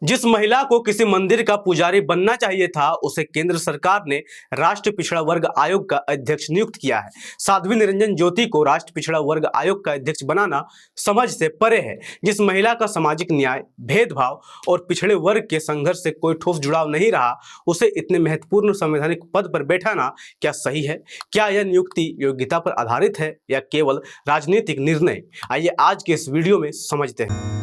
जिस महिला को किसी मंदिर का पुजारी बनना चाहिए था, उसे केंद्र सरकार ने राष्ट्रीय पिछड़ा वर्ग आयोग का अध्यक्ष नियुक्त किया है। साध्वी निरंजन ज्योति को राष्ट्रीय पिछड़ा वर्ग आयोग का अध्यक्ष बनाना समझ से परे है। जिस महिला का सामाजिक न्याय, भेदभाव और पिछड़े वर्ग के संघर्ष से कोई ठोस जुड़ाव नहीं रहा, उसे इतने महत्वपूर्ण संवैधानिक पद पर बैठाना क्या सही है? क्या यह नियुक्ति योग्यता पर आधारित है या केवल राजनीतिक निर्णय? आइए आज के इस वीडियो में समझते हैं।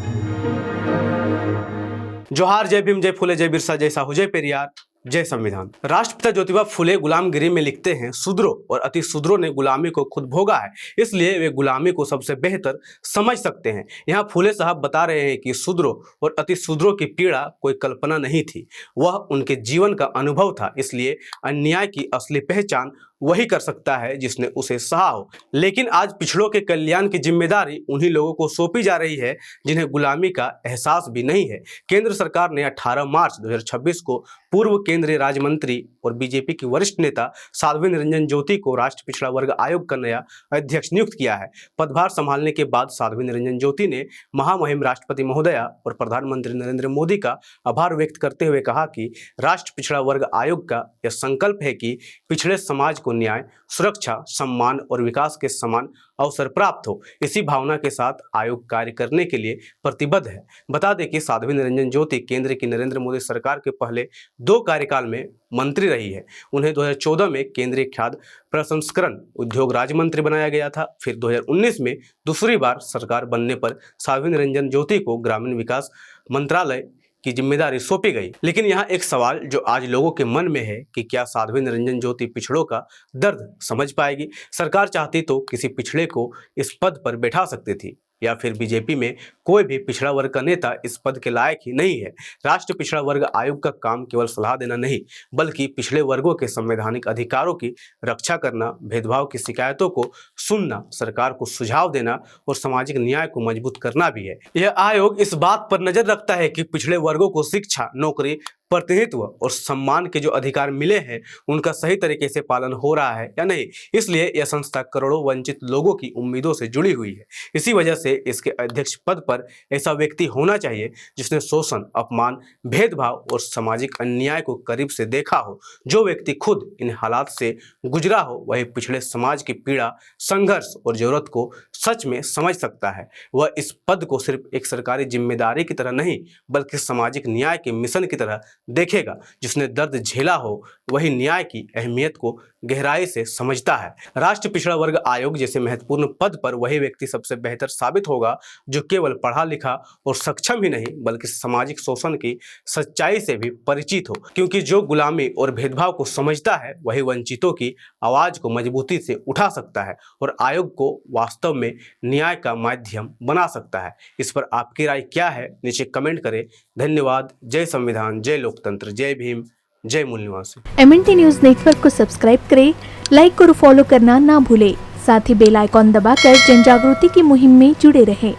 जोहार, जय भीम, जय फुले, जय बिरसा, जय साहू, जय पेरियार, जय संविधान। राष्ट्रपिता ज्योतिबा फुले गुलामगिरी में लिखते हैं, शूद्रों और अति शूद्रों ने गुलामी को खुद भोगा है, इसलिए वे गुलामी को सबसे बेहतर समझ सकते हैं। यहाँ फुले साहब बता रहे हैं कि शूद्रों और अति शूद्रों की पीड़ा कोई कल्पना नहीं थी, वह उनके जीवन का अनुभव था। इसलिए अन्याय की असली पहचान वही कर सकता है जिसने उसे सहा हो। लेकिन आज पिछड़ों के कल्याण की जिम्मेदारी उन्हीं लोगों को सौंपी जा रही है जिन्हें गुलामी का एहसास भी नहीं है। केंद्र सरकार ने 18 मार्च 2026 को पूर्व केंद्रीय राज्य मंत्री और बीजेपी की वरिष्ठ नेता साध्वी निरंजन ज्योति को राष्ट्रीय पिछड़ा वर्ग आयोग का नया अध्यक्ष नियुक्त किया है। पदभार संभालने के बाद साध्वी निरंजन ज्योति ने महामहिम राष्ट्रपति महोदया और प्रधानमंत्री नरेंद्र मोदी का आभार व्यक्त करते हुए कहा कि राष्ट्रीय पिछड़ा वर्ग आयोग का यह संकल्प है कि पिछड़े समाज को न्याय, सुरक्षा, सम्मान और विकास के समान अवसर प्राप्त हो। इसी भावना के साथ आयोग कार्य करने के लिए प्रतिबद्ध है। बता दें कि साध्वी निरंजन ज्योति केंद्र की नरेंद्र मोदी सरकार के पहले 2 कार्यकाल में मंत्री रही है। उन्हें 2014 में केंद्रीय खाद्य प्रसंस्करण उद्योग राज्य मंत्री बनाया गया था। फिर 2019 में दूसरी बार सरकार बनने पर साध्वी निरंजन ज्योति को ग्रामीण विकास मंत्रालय की जिम्मेदारी सौंपी गई। लेकिन यहाँ एक सवाल जो आज लोगों के मन में है कि क्या साध्वी निरंजन ज्योति पिछड़ों का दर्द समझ पाएगी? सरकार चाहती तो किसी पिछड़े को इस पद पर बैठा सकती थी, या फिर बीजेपी में कोई भी पिछड़ा वर्ग का नेता इस पद के लायक ही नहीं है। राष्ट्रीय पिछड़ा वर्ग आयोग का काम केवल सलाह देना नहीं, बल्कि पिछड़े वर्गों के संवैधानिक अधिकारों की रक्षा करना, भेदभाव की शिकायतों को सुनना, सरकार को सुझाव देना और सामाजिक न्याय को मजबूत करना भी है। यह आयोग इस बात पर नजर रखता है कि पिछड़े वर्गों को शिक्षा, नौकरी, प्रतिनिधित्व और सम्मान के जो अधिकार मिले हैं उनका सही तरीके से पालन हो रहा है या नहीं। इसलिए यह संस्था करोड़ों वंचित लोगों की उम्मीदों से जुड़ी हुई है। इसी वजह से इसके अध्यक्ष पद पर ऐसा व्यक्ति होना चाहिए जिसने शोषण, अपमान, भेदभाव और सामाजिक अन्याय को करीब से देखा हो। जो व्यक्ति खुद इन हालात से गुजरा हो, वही पिछड़े समाज की पीड़ा, संघर्ष और जरूरत को सच में समझ सकता है। वह इस पद को सिर्फ एक सरकारी जिम्मेदारी की तरह नहीं, बल्कि सामाजिक न्याय के मिशन की तरह देखेगा। जिसने दर्द झेला हो, वही न्याय की अहमियत को गहराई से समझता है। राष्ट्रीय पिछड़ा वर्ग आयोग जैसे महत्वपूर्ण पद पर वही व्यक्ति सबसे बेहतर साबित होगा जो केवल पढ़ा लिखा और सक्षम ही नहीं, बल्कि सामाजिक शोषण की सच्चाई से भी परिचित हो। क्योंकि जो गुलामी और भेदभाव को समझता है, वही वंचितों की आवाज को मजबूती से उठा सकता है और आयोग को वास्तव में न्याय का माध्यम बना सकता है। इस पर आपकी राय क्या है? नीचे कमेंट करें। धन्यवाद। जय संविधान, जय लोकतंत्र, जय भीम, जय मूल निवासी। MNT न्यूज नेटवर्क को सब्सक्राइब करें, लाइक और फॉलो करना ना भूलें। साथ ही बेल आइकॉन दबाकर जन जागृति की मुहिम में जुड़े रहें।